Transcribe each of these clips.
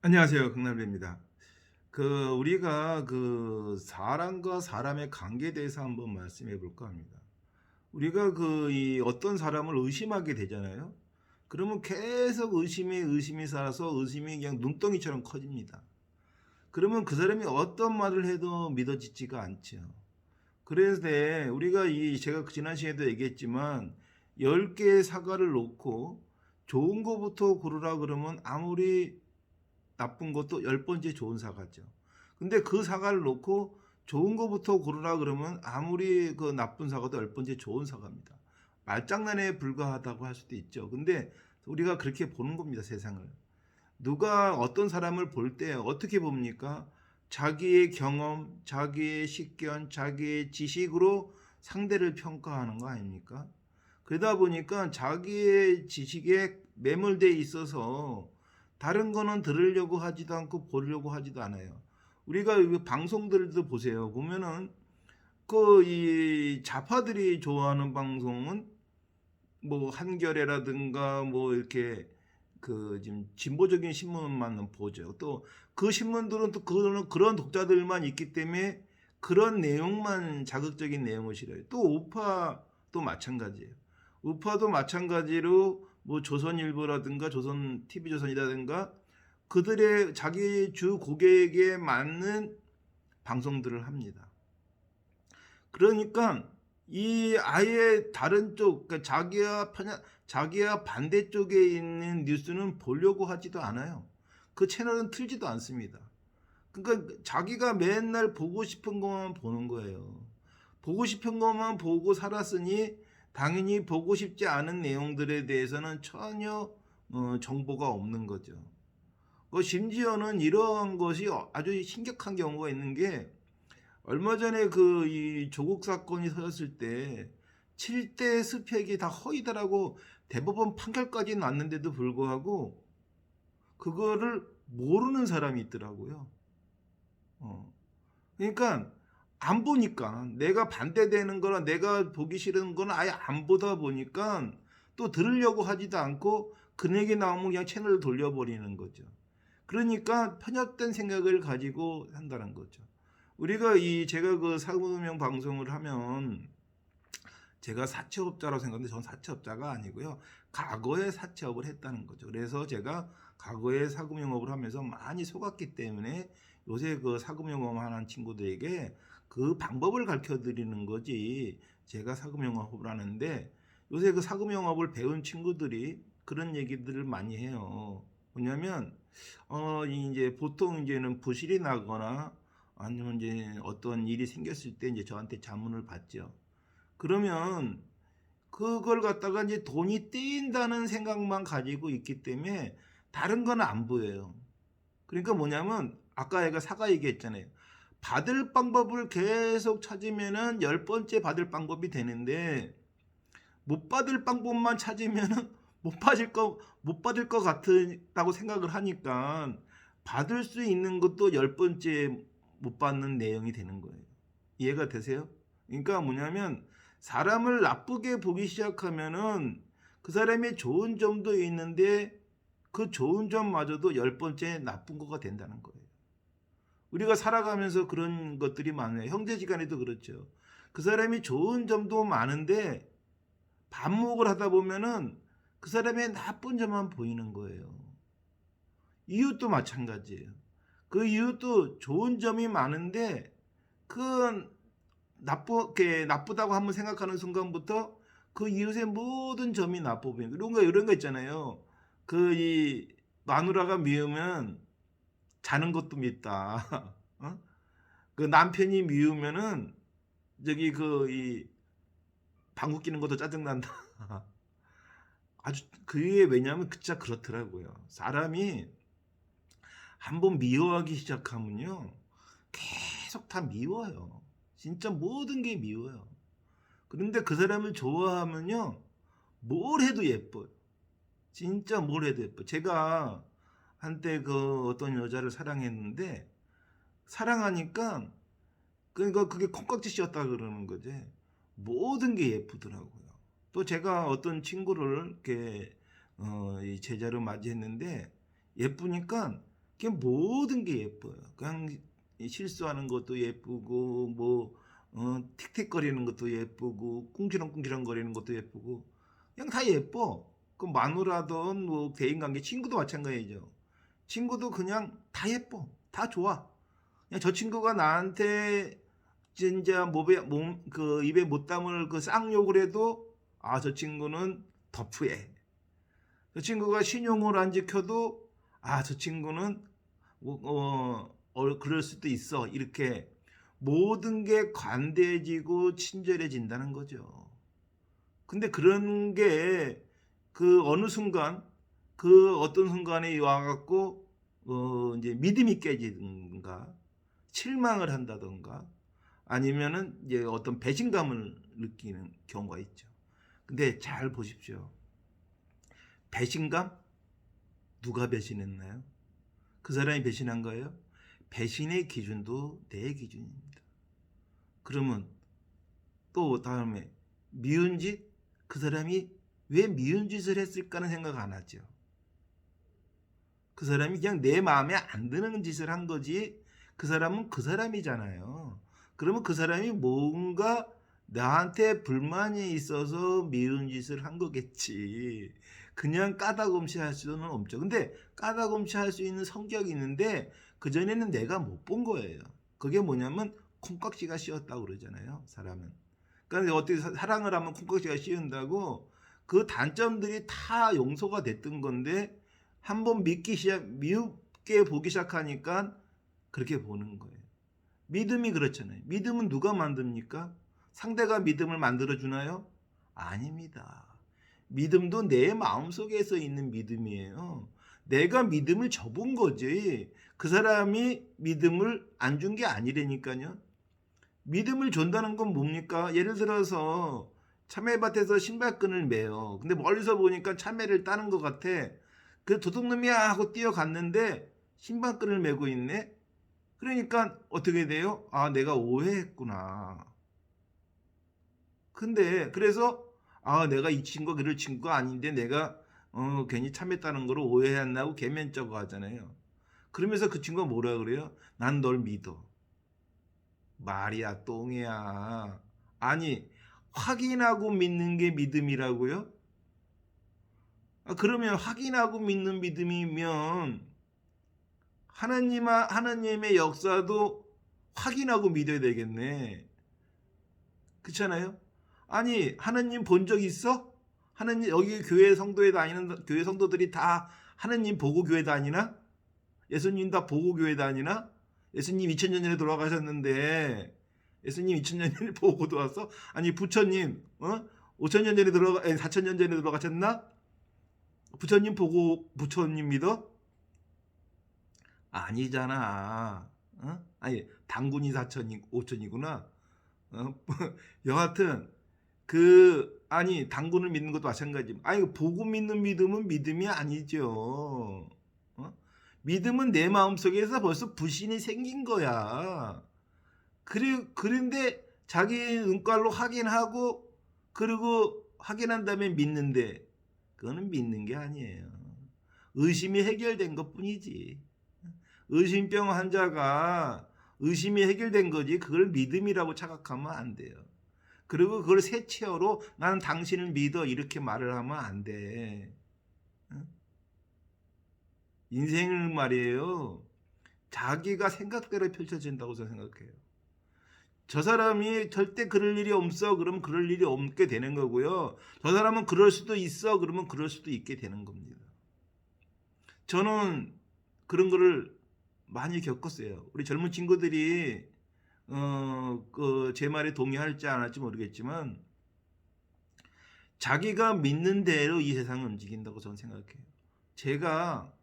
안녕하세요. 강남래입니다. 우리가 사람과 사람의 관계에 대해서 한번 말씀해 볼까 합니다. 우리가 이 어떤 사람을 의심하게 되잖아요. 그러면 계속 의심이 쌓여서 의심이 그냥 눈덩이처럼 커집니다. 그러면 그 사람이 어떤 말을 해도 믿어지지가 않죠. 그래서 우리가 제가 지난 시간에도 얘기했지만 10개의 사과를 놓고 좋은 거부터 고르라 그러면 아무리 나쁜 것도 10번째 좋은 사과죠. 근데 그 사과를 놓고 좋은 거부터 고르라 그러면 아무리 그 나쁜 사과도 10번째 좋은 사과입니다. 말장난에 불과하다고 할 수도 있죠. 근데 우리가 그렇게 보는 겁니다, 세상을. 누가 어떤 사람을 볼 때 어떻게 봅니까? 자기의 경험, 자기의 식견, 자기의 지식으로 상대를 평가하는 거 아닙니까? 그러다 보니까 자기의 지식에 매몰돼 있어서 다른 거는 들으려고 하지도 않고 보려고 하지도 않아요. 우리가 방송들도 보세요. 보면은 이 좌파들이 좋아하는 방송은 뭐 한겨레라든가 뭐 이렇게 지금 진보적인 신문만 보죠. 또 그 신문들은 또 그런 독자들만 있기 때문에 그런 내용만 자극적인 내용을 실어요. 또 우파도 마찬가지예요. 우파도 마찬가지로 뭐 조선일보라든가 조선 TV조선이라든가 그들의 자기 주 고객에 맞는 방송들을 합니다. 그러니까 이 아예 다른 쪽, 그러니까 자기와 반대쪽에 있는 뉴스는 보려고 하지도 않아요. 그 채널은 틀지도 않습니다. 그러니까 자기가 맨날 보고 싶은 것만 보는 거예요. 보고 싶은 것만 보고 살았으니 당연히 보고 싶지 않은 내용들에 대해서는 전혀 정보가 없는 거죠. 심지어는 이러한 것이 아주 심각한 경우가 있는 게 얼마 전에 이 조국 사건이 터졌을 때 7대 스펙이 다 허위다라고 대법원 판결까지 났는데도 불구하고 그거를 모르는 사람이 있더라고요. 어. 그러니까 안 보니까 내가 반대되는 거나 내가 보기 싫은 거는 아예 안 보다 보니까 또 들으려고 하지도 않고 그 얘기 나오면 그냥 채널을 돌려버리는 거죠. 그러니까 편협된 생각을 가지고 한다는 거죠. 우리가 제가 사무용 방송을 하면 제가 사채업자라고 생각하는데 저는 사채업자가 아니고요. 과거에 사채업을 했다는 거죠. 그래서 제가 과거에 사금융업을 하면서 많이 속았기 때문에 요새 사금융업 하는 친구들에게 그 방법을 가르쳐 드리는 거지. 제가 사금융업을 하는데 요새 사금융업을 배운 친구들이 그런 얘기들을 많이 해요. 뭐냐면 이제 보통 이제는 부실이 나거나 아니면 이제 어떤 일이 생겼을 때 이제 저한테 자문을 받죠. 그러면 그걸 갖다가 이제 돈이 떼인다는 생각만 가지고 있기 때문에 다른 건 안 보여요. 그러니까 뭐냐면 아까 애가 사과 얘기했잖아요. 받을 방법을 계속 찾으면은 10번째 받을 방법이 되는데 못 받을 방법만 찾으면은 못 받을 것 같다고 생각을 하니까 받을 수 있는 것도 10번째 못 받는 내용이 되는 거예요. 이해가 되세요? 그러니까 뭐냐면 사람을 나쁘게 보기 시작하면은 그 사람의 좋은 점도 있는데 그 좋은 점마저도 10번째 나쁜 거가 된다는 거예요. 우리가 살아가면서 그런 것들이 많아요. 형제지간에도 그렇죠. 그 사람이 좋은 점도 많은데 반목을 하다 보면은 그 사람의 나쁜 점만 보이는 거예요. 이웃도 마찬가지예요. 그 이웃도 좋은 점이 많은데 그 나쁘다고 한번 생각하는 순간부터 그 이웃의 모든 점이 나빠 보이는 이런 거 있잖아요. 이 마누라가 미우면 자는 것도 밉다. 어? 그 남편이 미우면은 저기 이 방구 끼는 것도 짜증난다. 아주 그게 왜냐면 진짜 그렇더라고요. 사람이 한번 미워하기 시작하면요. 계속 다 미워요. 진짜 모든 게 미워요. 그런데 그 사람을 좋아하면요. 뭘 해도 예뻐요. 진짜 뭘 해도 예뻐요. 제가 한때 어떤 여자를 사랑했는데 사랑하니까 그러니까 그게 콩깍지씌었다 그러는 거지. 모든 게 예쁘더라고요. 또 제가 어떤 친구를 이렇게 이 제자로 맞이했는데 예쁘니까 그냥 모든 게 예뻐요. 그냥 실수하는 것도 예쁘고 뭐 틱틱거리는 것도 예쁘고 꿍시렁꿍시렁 거리는 것도 예쁘고 그냥 다 예뻐. 그 마누라든 뭐 대인관계 친구도 마찬가지죠. 친구도 그냥 다 예뻐. 다 좋아. 그냥 저 친구가 나한테 진짜 그 입에 못 담을 그 쌍욕을 해도 아, 저 친구는 터프해. 저 친구가 신용을 안 지켜도 아, 저 친구는 그럴 수도 있어. 이렇게 모든 게 관대해지고 친절해진다는 거죠. 근데 그런 게 그 어느 순간 그 어떤 순간에 와갖고 이제 믿음이 깨지든가 실망을 한다든가 아니면은 이제 어떤 배신감을 느끼는 경우가 있죠. 근데 잘 보십시오. 배신감? 누가 배신했나요? 그 사람이 배신한 거예요? 배신의 기준도 내 기준입니다. 그러면 또 다음에 미운 짓? 그 사람이 왜 미운 짓을 했을까는 생각 안 하죠. 그 사람이 그냥 내 마음에 안 드는 짓을 한 거지 그 사람은 그 사람이잖아요. 그러면 그 사람이 뭔가 나한테 불만이 있어서 미운 짓을 한 거겠지. 그냥 까다곰시 할 수는 없죠. 근데 까다곰시 할 수 있는 성격이 있는데 그전에는 내가 못 본 거예요. 그게 뭐냐면 콩깍지가 씌었다고 그러잖아요. 사람은. 그러니까 어떻게 사랑을 하면 콩깍지가 씌운다고 그 단점들이 다 용서가 됐던 건데 한번 미흡게 보기 시작하니까 그렇게 보는 거예요. 믿음이 그렇잖아요. 믿음은 누가 만듭니까? 상대가 믿음을 만들어 주나요? 아닙니다. 믿음도 내 마음속에서 있는 믿음이에요. 내가 믿음을 접은 거지. 그 사람이 믿음을 안 준 게 아니라니까요. 믿음을 준다는 건 뭡니까? 예를 들어서 참외밭에서 신발끈을 매요. 근데 멀리서 보니까 참외를 따는 것 같아. 그 도둑놈이야 하고 뛰어갔는데 신발끈을 메고 있네. 그러니까 어떻게 돼요? 아, 내가 오해했구나. 근데 그래서 아, 내가 이 친구가 그럴 친구가 아닌데 내가 괜히 참외 따는 거로 오해했나고 개면쩍어 하잖아요. 그러면서 그 친구가 뭐라 그래요? 난 널 믿어. 말이야 똥이야. 아니 확인하고 믿는 게 믿음이라고요? 아, 그러면 확인하고 믿는 믿음이면 하나님의 역사도 확인하고 믿어야 되겠네. 그렇잖아요? 아니 하나님 본 적 있어? 하나님 여기 교회 성도에 다니는 교회 성도들이 다 하나님 보고 교회 다니나? 예수님 다 보고 교회 다니나? 예수님 2000년 전에 돌아가셨는데 예수님 2000년 전에 보고도 왔어? 아니 부처님 5000년 전에 4000년 전에 돌아가셨나? 부처님 보고 부처님 믿어? 아니잖아. 아니 당군이 4000이 5000이구나. 여하튼 아니 당군을 믿는 것도 마찬가지. 아니 보고 믿는 믿음은 믿음이 아니죠. 믿음은 내 마음속에서 벌써 불신이 생긴 거야. 그런데 자기 눈깔로 확인하고 그리고 확인한 다음에 믿는데 그거는 믿는 게 아니에요. 의심이 해결된 것뿐이지. 의심병 환자가 의심이 해결된 거지 그걸 믿음이라고 착각하면 안 돼요. 그리고 그걸 세체어로 나는 당신을 믿어 이렇게 말을 하면 안 돼. 인생을 말이에요. 자기가 생각대로 펼쳐진다고 저는 생각해요. 저 사람이 절대 그럴 일이 없어 그러면 그럴 일이 없게 되는 거고요. 저 사람은 그럴 수도 있어 그러면 그럴 수도 있게 되는 겁니다. 저는 그런 거를 많이 겪었어요. 우리 젊은 친구들이 제 말에 동의할지 안 할지 모르겠지만 자기가 믿는 대로 이 세상을 움직인다고 저는 생각해요. 제가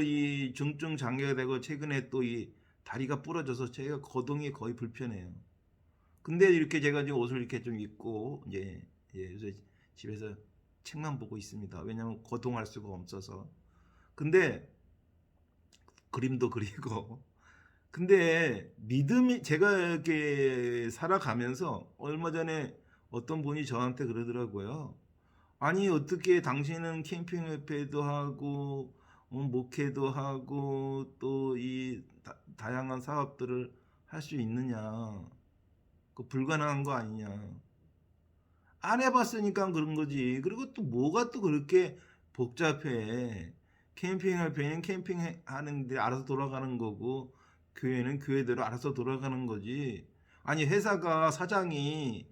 이 중증 장애가 되고 최근에 또 이 다리가 부러져서 제가 거동이 거의 불편해요. 근데 이렇게 제가 지금 옷을 이렇게 좀 입고 이제 요새 집에서 책만 보고 있습니다. 왜냐하면 거동할 수가 없어서. 근데 그림도 그리고. 근데 믿음이 제가 이렇게 살아가면서 얼마 전에 어떤 분이 저한테 그러더라고요. 아니 어떻게 당신은 캠핑 협회도 하고 목회도 하고 또 이 다양한 사업들을 할 수 있느냐? 그 불가능한 거 아니냐? 안 해봤으니까 그런 거지. 그리고 또 뭐가 또 그렇게 복잡해? 캠핑할 배는 캠핑하는데 알아서 돌아가는 거고, 교회는 교회대로 알아서 돌아가는 거지. 아니 회사가 사장이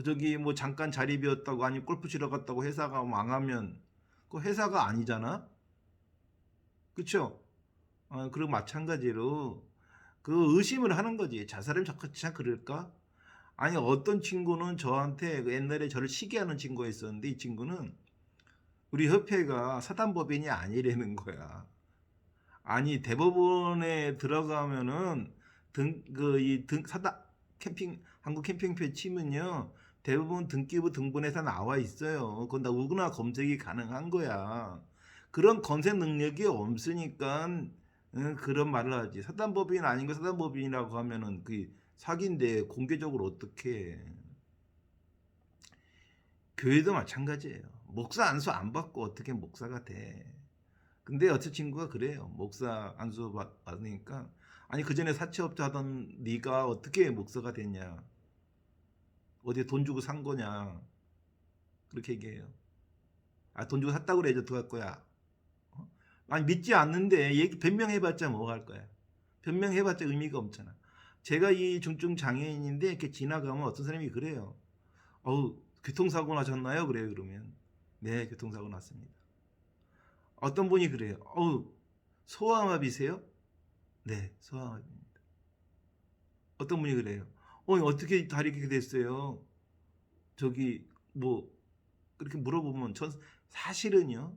저기 뭐 잠깐 자리 비웠다고, 아니 골프 치러 갔다고 회사가 망하면 그 회사가 아니잖아. 그쵸? 그리고 마찬가지로 그 의심을 하는 거지. 저 사람이 진짜 그럴까? 아니 어떤 친구는 저한테 그 옛날에 저를 시기하는 친구가 있었는데, 이 친구는 우리 협회가 사단법인이 아니라는 거야. 아니 대법원에 들어가면은 등 사단 캠핑 한국 캠핑표 치면요, 대부분 등기부 등본에서 나와 있어요. 그건 다 누구나 검색이 가능한 거야. 그런 검색 능력이 없으니까 그런 말을 하지. 사단법인 아닌 거 사단법인이라고 하면은 그 사기인데 공개적으로 어떻게 해. 교회도 마찬가지예요. 목사 안수 안 받고 어떻게 목사가 돼. 근데 어떤 친구가 그래요. 목사 안수 받으니까, 아니 그 전에 사채업자 하던 네가 어떻게 목사가 됐냐, 어디 돈 주고 산 거냐, 그렇게 얘기해요. 돈 주고 샀다고 그래 어떡할 거야. 아니 믿지 않는데 얘기 변명해봤자 뭐 할 거야. 변명해봤자 의미가 없잖아. 제가 이 중증 장애인인데 이렇게 지나가면 어떤 사람이 그래요. 교통사고 나셨나요? 그래요. 그러면 네, 교통사고 났습니다. 어떤 분이 그래요. 소아마비세요? 네, 소아마비입니다. 어떤 분이 그래요. 어떻게 다리 이렇게 됐어요? 저기 뭐 그렇게 물어보면, 전 사실은요,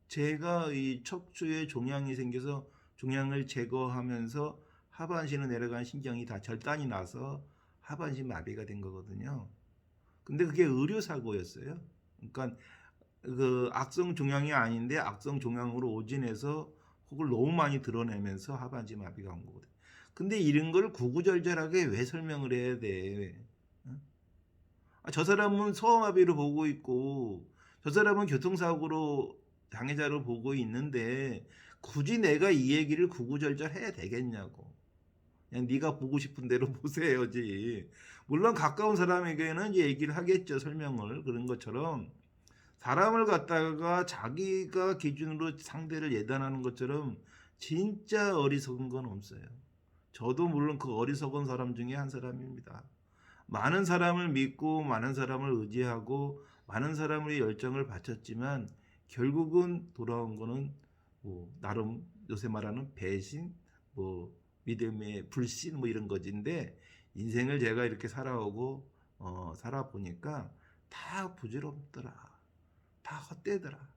제가 이 척추에 종양이 생겨서 종양을 제거하면서 하반신으로 내려간 신경이 다 절단이 나서 하반신 마비가 된 거거든요. 근데 그게 의료 사고였어요. 그러니까 그 악성 종양이 아닌데 악성 종양으로 오진해서 혹을 너무 많이 드러내면서 하반신 마비가 온 거거든. 근데 이런 걸 구구절절하게 왜 설명을 해야 돼? 저 사람은 소아마비로 보고 있고 저 사람은 교통사고로 장애자로 보고 있는데 굳이 내가 이 얘기를 구구절절 해야 되겠냐고. 그냥 네가 보고 싶은 대로 보세요지. 물론 가까운 사람에게는 이제 얘기를 하겠죠, 설명을. 그런 것처럼 사람을 갖다가 자기가 기준으로 상대를 예단하는 것처럼 진짜 어리석은 건 없어요. 저도 물론 그 어리석은 사람 중에 한 사람입니다. 많은 사람을 믿고 많은 사람을 의지하고 많은 사람의 열정을 바쳤지만 결국은 돌아온 거는 뭐 나름 요새 말하는 배신, 뭐 믿음의 불신, 뭐 이런 것인데, 인생을 제가 이렇게 살아오고 살아보니까 다 부질없더라. 다 헛되더라.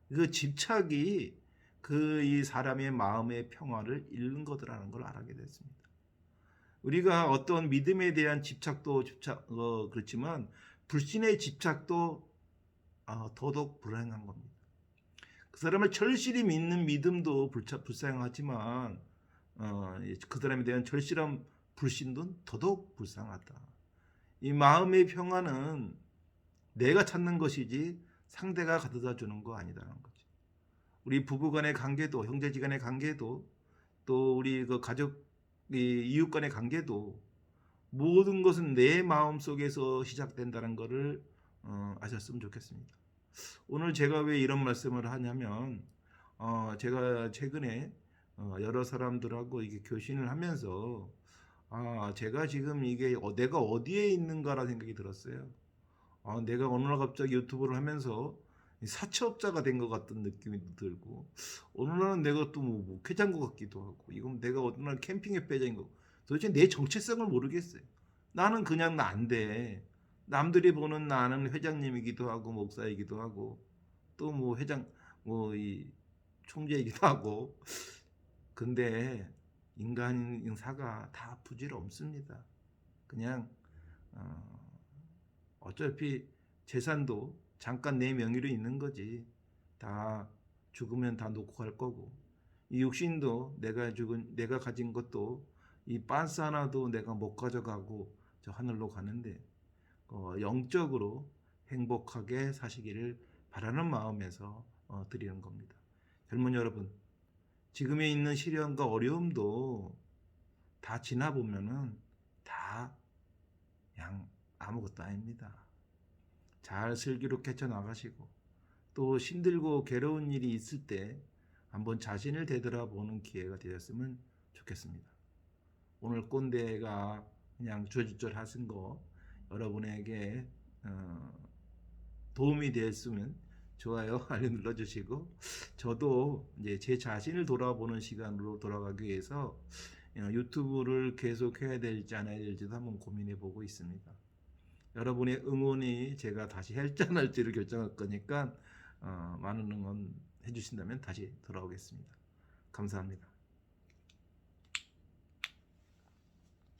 그 집착이 그 이 사람의 마음의 평화를 잃는 거더라는 걸 알게 됐습니다. 우리가 어떤 믿음에 대한 집착도 그렇지만 불신의 집착도 더더욱 불행한 겁니다. 그 사람을 절실히 믿는 믿음도 불쌍하지만 그 사람에 대한 절실한 불신도 더더욱 불쌍하다. 이 마음의 평화는 내가 찾는 것이지 상대가 가져다 주는 거 아니다라는 거지. 우리 부부간의 관계도, 형제지간의 관계도, 또 우리 그 가족, 이웃 간의 관계도, 모든 것은 내 마음 속에서 시작된다는 것을 아셨으면 좋겠습니다. 오늘 제가 왜 이런 말씀을 하냐면, 제가 최근에 여러 사람들하고 이게 교신을 하면서 제가 지금 이게 내가 어디에 있는가라는 생각이 들었어요. 내가 어느 날 갑자기 유튜브를 하면서 사채업자가 된 것 같은 느낌이 들고, 어느 날은 내가 또 뭐 목회자인 것 같기도 하고, 이건 내가 어느 날 캠핑에 빼자인 거. 도대체 내 정체성을 모르겠어요. 나는 그냥 나인데 남들이 보는 나는 회장님이기도 하고 목사이기도 하고 또 뭐 회장 뭐 이 총재이기도 하고. 근데 인간사가 다 부질없습니다. 그냥 어차피 재산도 잠깐 내 명의로 있는 거지. 다 죽으면 다 놓고 갈 거고, 이 육신도 내가 가진 것도 이 빤스 하나도 내가 못 가져가고 저 하늘로 가는데, 영적으로 행복하게 사시기를 바라는 마음에서 드리는 겁니다. 젊은 여러분, 지금에 있는 시련과 어려움도 다 지나보면은 다 그냥 아무것도 아닙니다. 잘 슬기롭게 헤쳐나가시고 또 힘들고 괴로운 일이 있을 때 한번 자신을 되돌아보는 기회가 되었으면 좋겠습니다. 오늘 꼰대가 그냥 주저주절 하신 거 여러분에게 도움이 되었으면 좋아요, 알림 눌러주시고 저도 이제 제 자신을 돌아보는 시간으로 돌아가기 위해서 유튜브를 계속 해야 될지 안 해야 될지도 한번 고민해 보고 있습니다. 여러분의 응원이 제가 다시 할지 안 할지를 결정할 거니까 많은 응원 해주신다면 다시 돌아오겠습니다. 감사합니다.